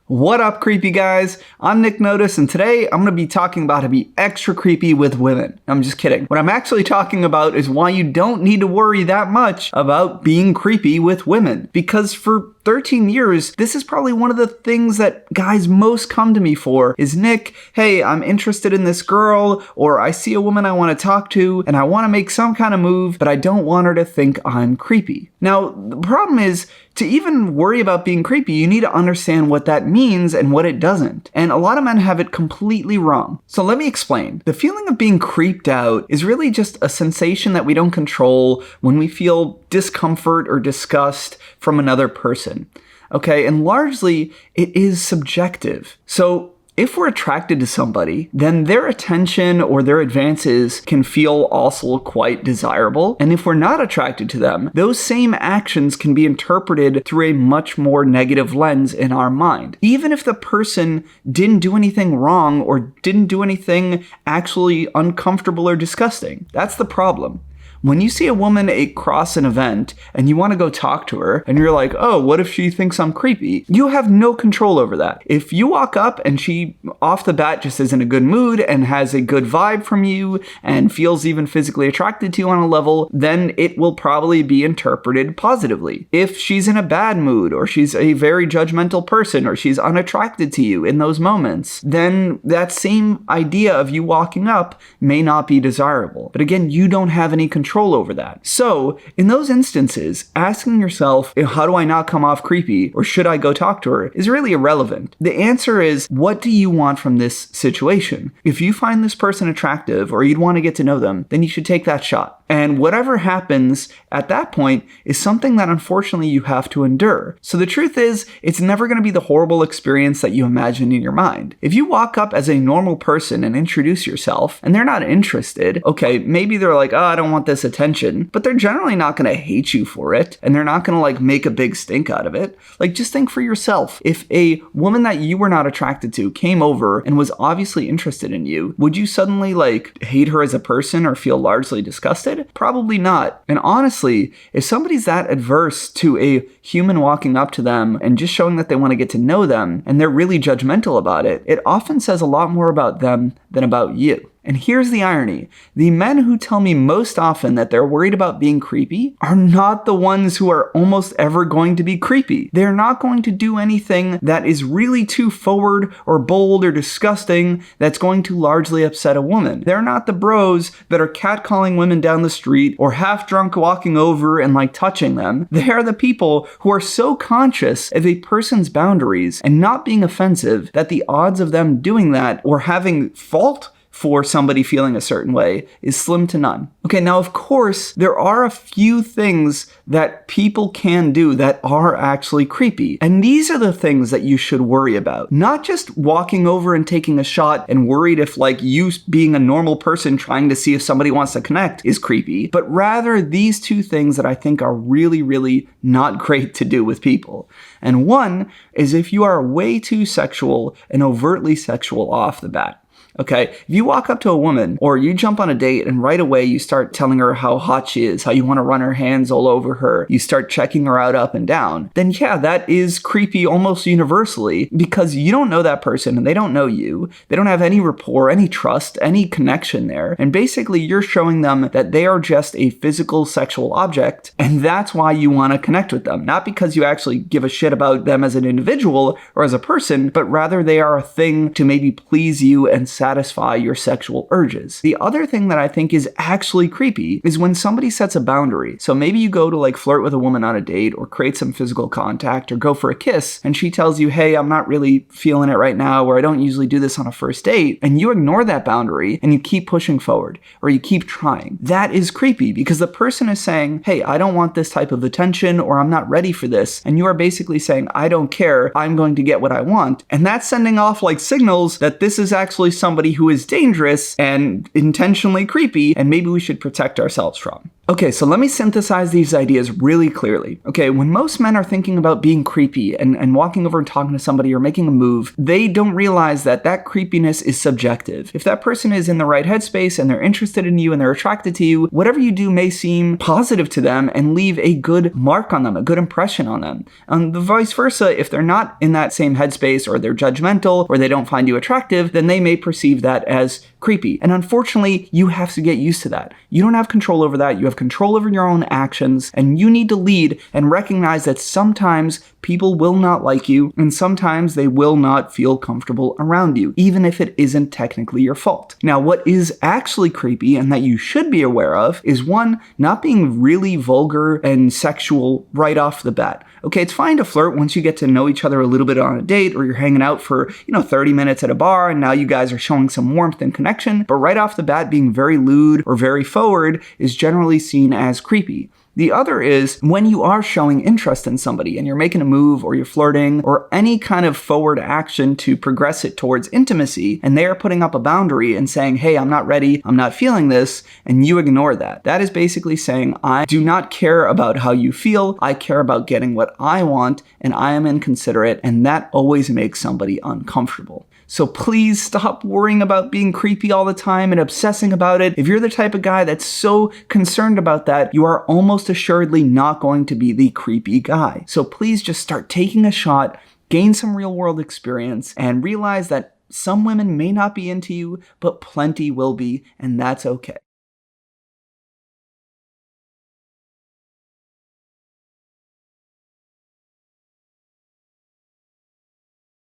What up, creepy guys? I'm Nick Notas, and today I'm going to be talking about how to be extra creepy with women. I'm just kidding. What I'm actually talking about is why you don't need to worry that much about being creepy with women. Because for 13 years, this is probably one of the things that guys most come to me for is, Nick, hey, I'm interested in this girl, or I see a woman I want to talk to, and I want to make some kind of move, but I don't want her to think I'm creepy. Now, the problem is, to even worry about being creepy, you need to understand what that means and what it doesn't. And a lot of men have it completely wrong. So let me explain. The feeling of being creeped out is really just a sensation that we don't control when we feel discomfort or disgust from another person. Okay, and largely it is subjective. So if we're attracted to somebody, then their attention or their advances can feel also quite desirable. And if we're not attracted to them, those same actions can be interpreted through a much more negative lens in our mind. Even if the person didn't do anything wrong or didn't do anything actually uncomfortable or disgusting. That's the problem. When you see a woman across an event and you want to go talk to her and you're like, oh, what if she thinks I'm creepy? You have no control over that. If you walk up and she off the bat just is in a good mood and has a good vibe from you and feels even physically attracted to you on a level, then it will probably be interpreted positively. If she's in a bad mood or she's a very judgmental person or she's unattracted to you in those moments, then that same idea of you walking up may not be desirable. But again, you don't have any control over that. So in those instances, asking yourself, how do I not come off creepy or should I go talk to her is really irrelevant. The answer is, what do you want from this situation? If you find this person attractive or you'd want to get to know them, then you should take that shot. And whatever happens at that point is something that unfortunately you have to endure. So the truth is, it's never going to be the horrible experience that you imagine in your mind. If you walk up as a normal person and introduce yourself and they're not interested, okay, maybe they're like, oh, I don't want this attention, but they're generally not going to hate you for it. And they're not going to make a big stink out of it. Just think for yourself. If a woman that you were not attracted to came over and was obviously interested in you, would you suddenly hate her as a person or feel largely disgusted? Probably not. And honestly, if somebody's that adverse to a human walking up to them and just showing that they want to get to know them, and they're really judgmental about it, it often says a lot more about them than about you. And here's the irony. The men who tell me most often that they're worried about being creepy are not the ones who are almost ever going to be creepy. They're not going to do anything that is really too forward or bold or disgusting that's going to largely upset a woman. They're not the bros that are catcalling women down the street or half drunk walking over and touching them. They are the people who are so conscious of a person's boundaries and not being offensive that the odds of them doing that or having fault for somebody feeling a certain way is slim to none. Okay, now of course, there are a few things that people can do that are actually creepy. And these are the things that you should worry about. Not just walking over and taking a shot and worried if you being a normal person trying to see if somebody wants to connect is creepy, but rather these two things that I think are really, really not great to do with people. And one is if you are way too sexual and overtly sexual off the bat. Okay, if you walk up to a woman or you jump on a date and right away you start telling her how hot she is, how you want to run her hands all over her, you start checking her out up and down, then yeah, that is creepy almost universally because you don't know that person and they don't know you. They don't have any rapport, any trust, any connection there. And basically you're showing them that they are just a physical sexual object and that's why you want to connect with them. Not because you actually give a shit about them as an individual or as a person, but rather they are a thing to maybe please you and satisfy your sexual urges. The other thing that I think is actually creepy is when somebody sets a boundary. So maybe you go to flirt with a woman on a date or create some physical contact or go for a kiss and she tells you, hey, I'm not really feeling it right now, or I don't usually do this on a first date, and you ignore that boundary and you keep pushing forward or you keep trying. That is creepy because the person is saying, hey, I don't want this type of attention or I'm not ready for this. And you are basically saying, I don't care, I'm going to get what I want. And that's sending off signals that this is actually some somebody who is dangerous and intentionally creepy, and maybe we should protect ourselves from. Okay, so let me synthesize these ideas really clearly. Okay, when most men are thinking about being creepy and walking over and talking to somebody or making a move, they don't realize that that creepiness is subjective. If that person is in the right headspace and they're interested in you and they're attracted to you, whatever you do may seem positive to them and leave a good mark on them, a good impression on them. And the vice versa, if they're not in that same headspace or they're judgmental or they don't find you attractive, then they may perceive that as creepy. And unfortunately, you have to get used to that. You don't have control over that. You have control over your own actions, and you need to lead and recognize that sometimes people will not like you, and sometimes they will not feel comfortable around you, even if it isn't technically your fault. Now, what is actually creepy and that you should be aware of is one, not being really vulgar and sexual right off the bat. Okay, it's fine to flirt once you get to know each other a little bit on a date, or you're hanging out for, 30 minutes at a bar, and now you guys are showing some warmth and connection, but right off the bat, being very lewd or very forward is generally seen as creepy. The other is when you are showing interest in somebody and you're making a move or you're flirting or any kind of forward action to progress it towards intimacy, and they are putting up a boundary and saying, hey, I'm not ready, I'm not feeling this, and you ignore that. That is basically saying, I do not care about how you feel, I care about getting what I want, and I am inconsiderate, and that always makes somebody uncomfortable. So please stop worrying about being creepy all the time and obsessing about it. If you're the type of guy that's so concerned about that, you are almost assuredly not going to be the creepy guy. So please just start taking a shot, gain some real world experience, and realize that some women may not be into you, but plenty will be, and that's okay.